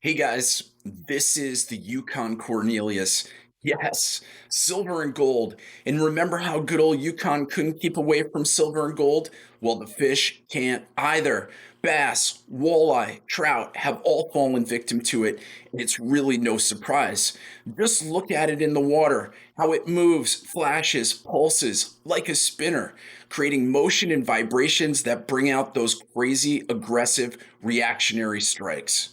Hey guys, this is the Yukon Cornelius. Yes, silver and gold. And remember how good old Yukon couldn't keep away from silver and gold? Well, the fish can't either. Bass, walleye, trout have all fallen victim to it, and it's really no surprise. Just look at it in the water, how it moves, flashes, pulses like a spinner, creating motion and vibrations that bring out those crazy, aggressive, reactionary strikes.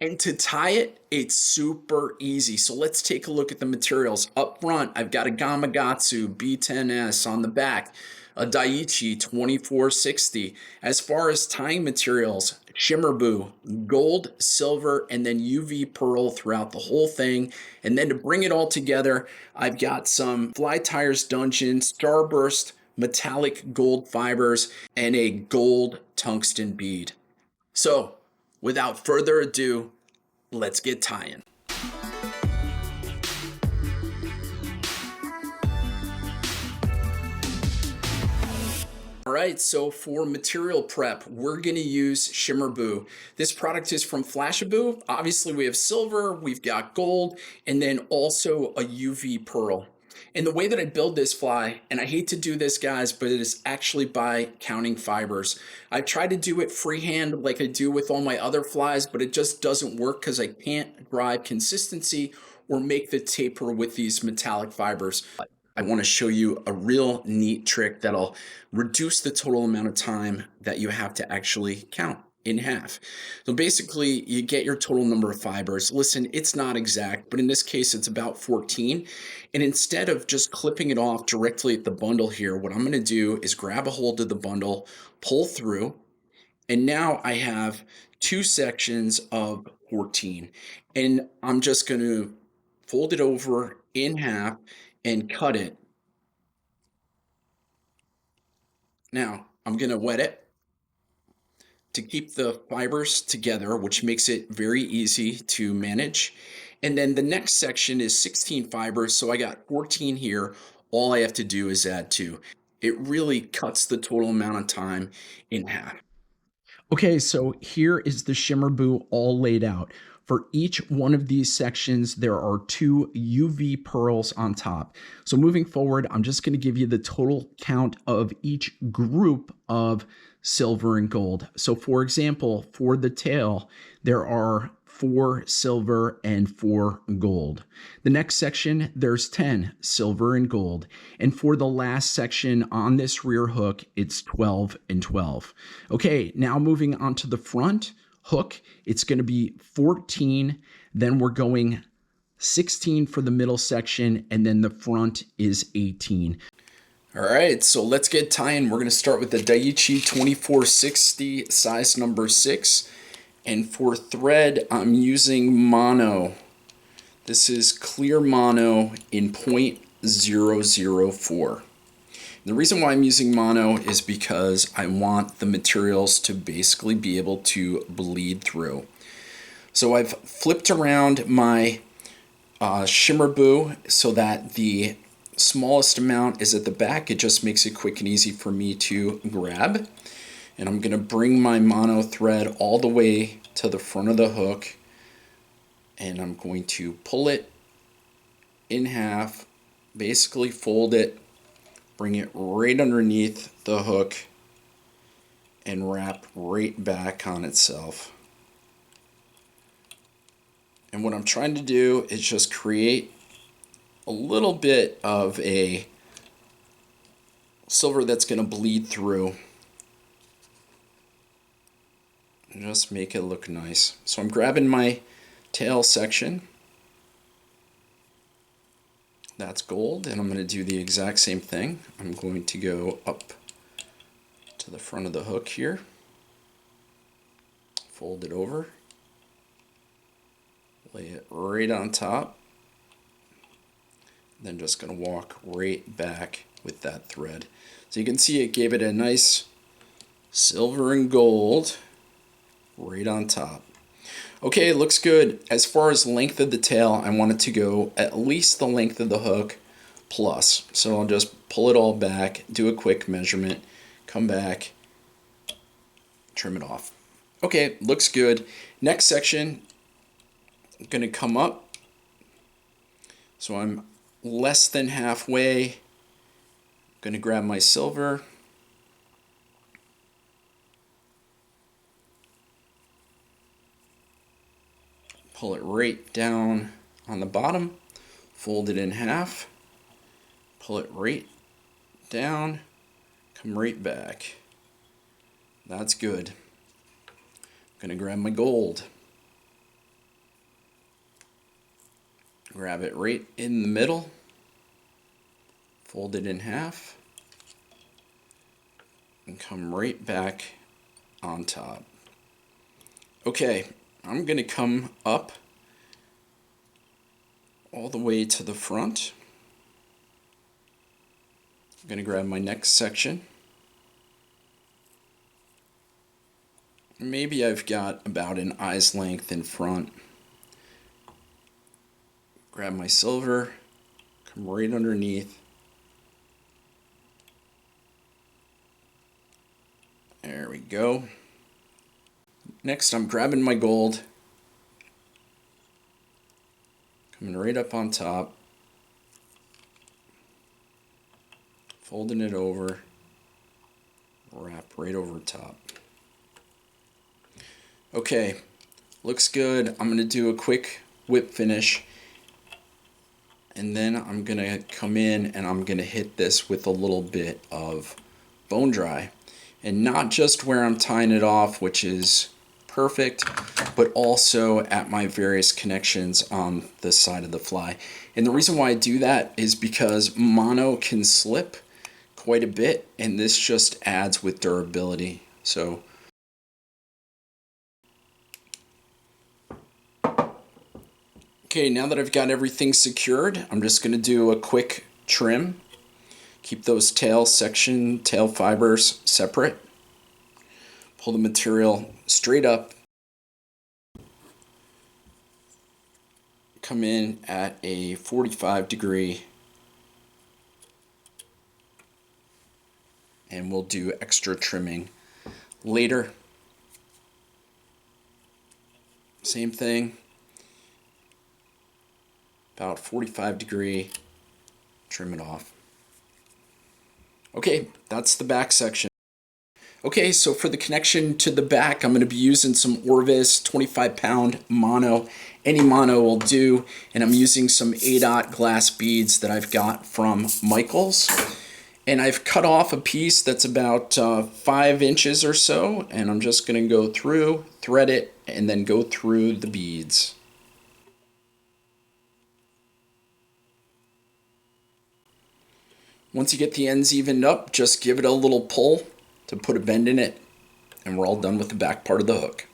And to tie it, it's super easy. So let's take a look at the materials. Up front, I've got a Gamakatsu B10S. On the back, a Daiichi 2460. As far as tying materials, Shimmerboo, gold, silver, and then UV pearl throughout the whole thing. And then to bring it all together, I've got some Fly Tires Dungeon Starburst metallic gold fibers and a gold tungsten bead. So, without further ado, let's get tying. All right, so for material prep, we're going to use Shimmerboo. This product is from Flashaboo. Obviously, we have silver, we've got gold, and then also a UV pearl. And the way that I build this fly, and I hate to do this, guys, but it is actually by counting fibers. I've tried to do it freehand like I do with all my other flies, but it just doesn't work because I can't drive consistency or make the taper with these metallic fibers. I want to show you a real neat trick that'll reduce the total amount of time that you have to actually count in half. So basically, you get your total number of fibers. Listen, it's not exact, but in this case, it's about 14. And instead of just clipping it off directly at the bundle here, what I'm going to do is grab a hold of the bundle, pull through, and now I have two sections of 14. And I'm just going to fold it over in half and cut it. Now, I'm going to wet it to keep the fibers together, which makes it very easy to manage. And then the next section is 16 fibers, so I got 14 here. All I have to do is add 2. It really cuts the total amount of time in half. Okay, so here is the Shimmerboo all laid out. For each one of these sections, there are 2 UV pearls on top. So moving forward, I'm just going to give you the total count of each group of silver and gold. So for example, for the tail, there are 4 silver and 4 gold. The next section, there's 10 silver and gold. And for the last section on this rear hook, it's 12 and 12. Okay, now moving on to the front hook, it's going to be 14. Then we're going 16 for the middle section, and then the front is 18. All right, so let's get tying. We're going to start with the Daiichi 2460, size number 6. And for thread, I'm using mono. This is clear mono in 0.004. The reason why I'm using mono is because I want the materials to basically be able to bleed through. So I've flipped around my Shimmerboo so that the smallest amount is at the back. It just makes it quick and easy for me to grab. And I'm going to bring my mono thread all the way to the front of the hook, and I'm going to pull it in half, basically fold it, bring it right underneath the hook, and wrap right back on itself. And what I'm trying to do is just create a little bit of a silver that's going to bleed through. Just make it look nice. So I'm grabbing my tail section. That's gold, and I'm going to do the exact same thing. I'm going to go up to the front of the hook here, fold it over, lay it right on top, then just going to walk right back with that thread. So you can see it gave it a nice silver and gold right on top. Okay, it looks good. As far as length of the tail, I want it to go at least the length of the hook plus. So I'll just pull it all back, do a quick measurement, come back, trim it off. Okay, looks good. Next section, I'm going to come up. So I'm less than halfway. I'm going to grab my silver. Pull it right down on the bottom. Fold it in half. Pull it right down. Come right back. That's good. I'm going to grab my gold. Grab it right in the middle. Fold it in half. And come right back on top. Okay, I'm going to come up all the way to the front. I'm going to grab my next section. Maybe I've got about an eye's length in front. Grab my silver, come right underneath. There we go. Next, I'm grabbing my gold, coming right up on top, folding it over, wrap right over top. Okay, looks good. I'm going to do a quick whip finish, and then I'm going to come in and I'm going to hit this with a little bit of bone dry. And not just where I'm tying it off, which is perfect, but also at my various connections on the side of the fly. And the reason why I do that is because mono can slip quite a bit, and this just adds with durability. So okay, now that I've got everything secured, I'm just going to do a quick trim. Keep those tail fibers separate. Pull the material straight up. Come in at a 45-degree. And we'll do extra trimming later. Same thing. About 45-degree. Trim it off. Okay, that's the back section. Okay, so for the connection to the back, I'm going to be using some Orvis 25-pound mono. Any mono will do, and I'm using some A-dot glass beads that I've got from Michaels. And I've cut off a piece that's about 5 inches or so, and I'm just going to go through, thread it, and then go through the beads. Once you get the ends evened up, just give it a little pull to put a bend in it, and we're all done with the back part of the hook.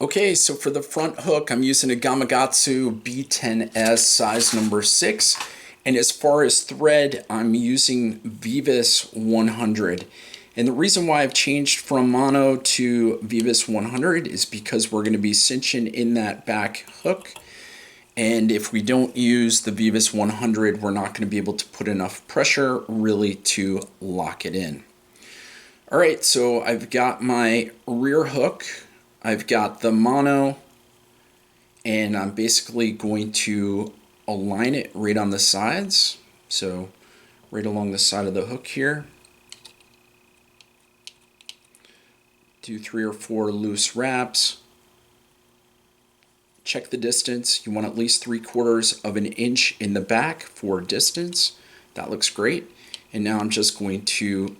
Okay, so for the front hook, I'm using a Gamakatsu B10S size number 6, and as far as thread, I'm using Vivis 100. And the reason why I've changed from mono to Vivis 100 is because we're going to be cinching in that back hook. And if we don't use the Vivis 100, we're not going to be able to put enough pressure really to lock it in. All right, so I've got my rear hook, I've got the mono, and I'm basically going to align it right on the sides. So right along the side of the hook here. Do 3 or 4 loose wraps. Check the distance. You want at least 3/4 of an inch in the back for distance. That looks great. And now I'm just going to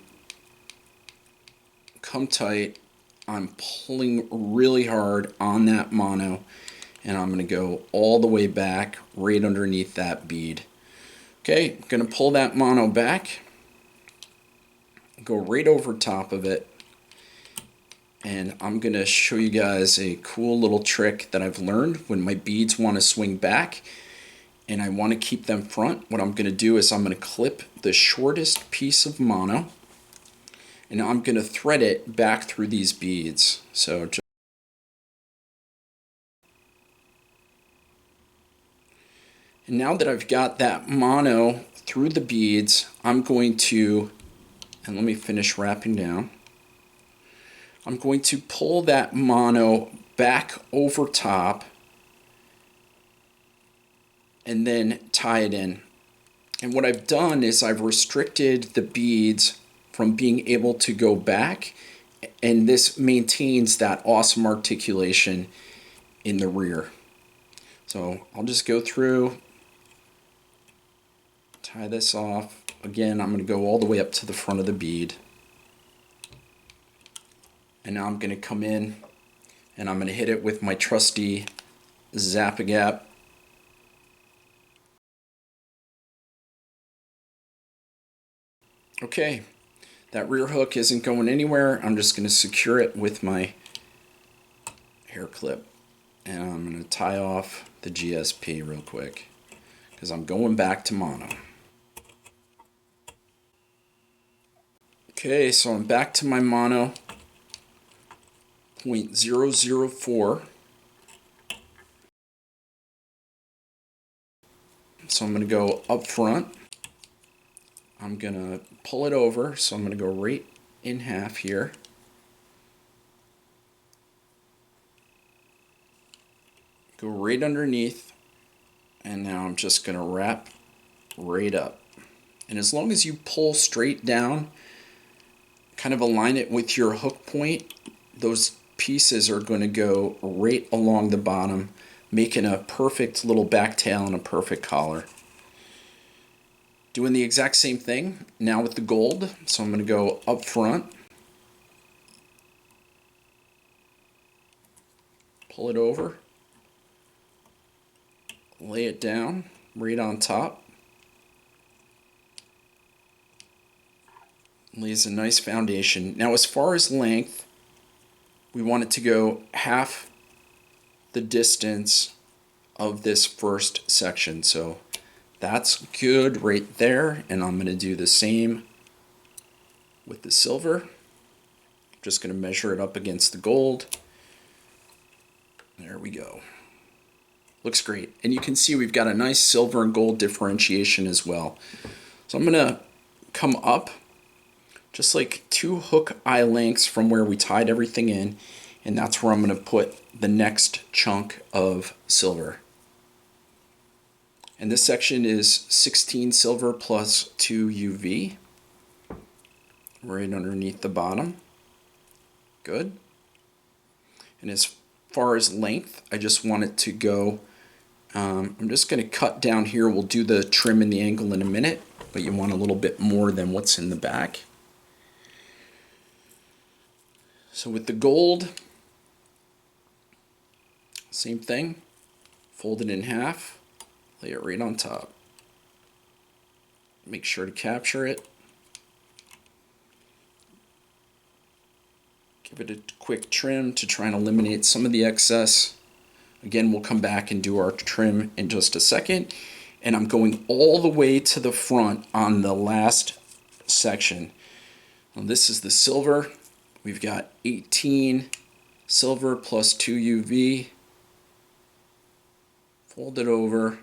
come tight. I'm pulling really hard on that mono, and I'm going to go all the way back right underneath that bead. Okay, I'm going to pull that mono back, go right over top of it, and I'm going to show you guys a cool little trick that I've learned when my beads want to swing back and I want to keep them front. What I'm going to do is I'm going to clip the shortest piece of mono, and I'm going to thread it back through these beads. So just and now that I've got that mono through the beads, I'm going to, and let me finish wrapping down, I'm going to pull that mono back over top and then tie it in. And what I've done is I've restricted the beads from being able to go back, and this maintains that awesome articulation in the rear. So I'll just go through, tie this off. Again, I'm going to go all the way up to the front of the bead. And now I'm going to come in and I'm going to hit it with my trusty Zap-A-Gap. Okay, that rear hook isn't going anywhere. I'm just going to secure it with my hair clip. And I'm going to tie off the GSP real quick because I'm going back to mono. Okay, so I'm back to my mono 0.004. So I'm going to go up front. I'm going to pull it over, so I'm going to go right in half here. Go right underneath, and now I'm just going to wrap right up. And as long as you pull straight down, kind of align it with your hook point, those pieces are going to go right along the bottom, making a perfect little back tail and a perfect collar. Doing the exact same thing now with the gold. So I'm going to go up front, pull it over, lay it down right on top. Lays a nice foundation. Now as far as length, we want it to go half the distance of this first section. So that's good right there, and I'm going to do the same with the silver. Just going to measure it up against the gold. There we go. Looks great. And you can see we've got a nice silver and gold differentiation as well. So I'm going to come up just like 2 hook eye lengths from where we tied everything in, and that's where I'm going to put the next chunk of silver. And this section is 16 silver plus 2 UV right underneath the bottom. Good. And as far as length, I just want it to go, I'm just going to cut down here. We'll do the trim and the angle in a minute, but you want a little bit more than what's in the back. So with the gold, same thing. Fold it in half, lay it right on top. Make sure to capture it. Give it a quick trim to try and eliminate some of the excess. Again, we'll come back and do our trim in just a second. And I'm going all the way to the front on the last section. Now this is the silver. We've got 18 silver plus 2 UV. Fold it over.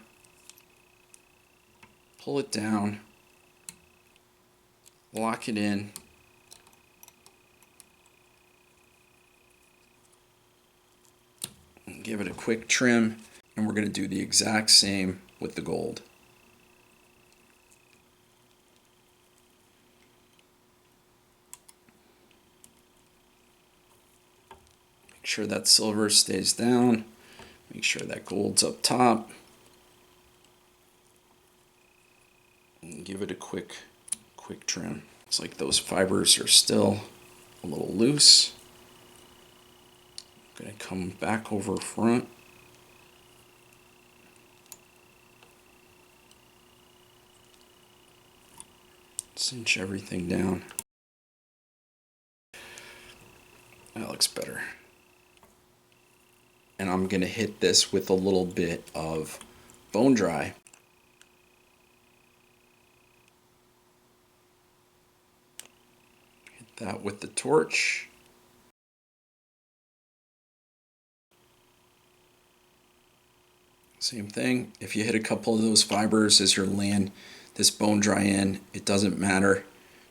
Pull it down. Lock it in. And give it a quick trim. And we're going to do the exact same with the gold. Make sure that silver stays down. Make sure that gold's up top. And give it a quick trim. It's like those fibers are still a little loose. I'm going to come back over front. Cinch everything down. That looks better. And I'm going to hit this with a little bit of bone dry. Hit that with the torch. Same thing. If you hit a couple of those fibers as you're laying this bone dry in, it doesn't matter.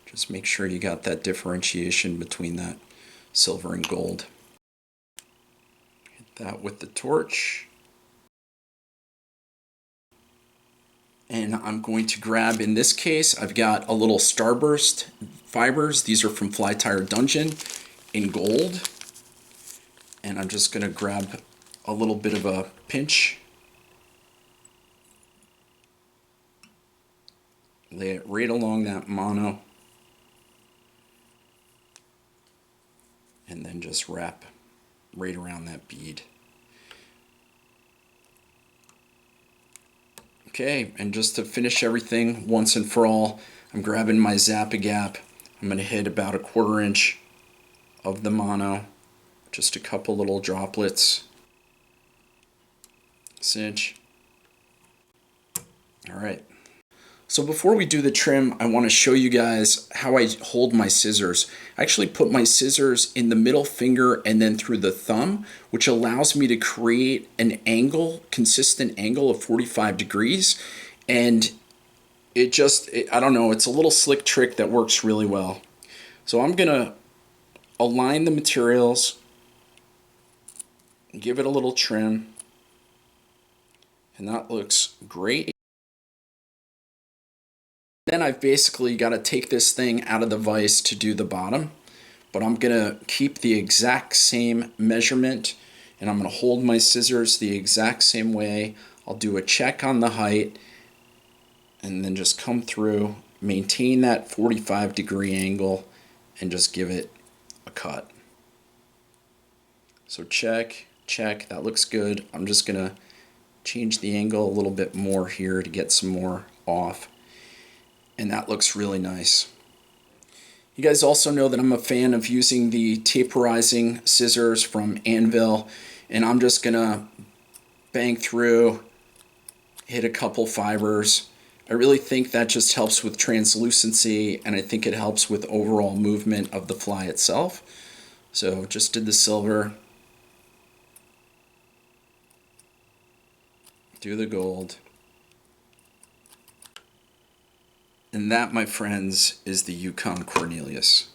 Just make sure you got that differentiation between that silver and gold. Hit that with the torch. And I'm going to grab, in this case, I've got a little starburst fibers. These are from Fly Tire Dungeon in gold. And I'm just going to grab a little bit of a pinch. Lay it right along that mono. And then just wrap right around that bead. Okay, and just to finish everything once and for all, I'm grabbing my Zap-A-Gap. I'm going to hit about 1/4 inch of the mono, just a couple little droplets. Cinch. All right. So before we do the trim, I want to show you guys how I hold my scissors. I actually put my scissors in the middle finger and then through the thumb, which allows me to create an angle, consistent angle of 45 degrees. And I don't know, it's a little slick trick that works really well. So I'm gonna align the materials, give it a little trim, and that looks great. Then I've basically got to take this thing out of the vise to do the bottom, but I'm gonna keep the exact same measurement, and I'm gonna hold my scissors the exact same way. I'll do a check on the height, and then just come through, maintain that 45-degree angle, and just give it a cut. So check, check, that looks good. I'm just gonna change the angle a little bit more here to get some more off. And that looks really nice. You guys also know that I'm a fan of using the taperizing scissors from Anvil, and I'm just gonna bang through, hit a couple fibers. I really think that just helps with translucency, and I think it helps with overall movement of the fly itself. So just did the silver, do the gold. And that, my friends, is the Yukon Cornelius.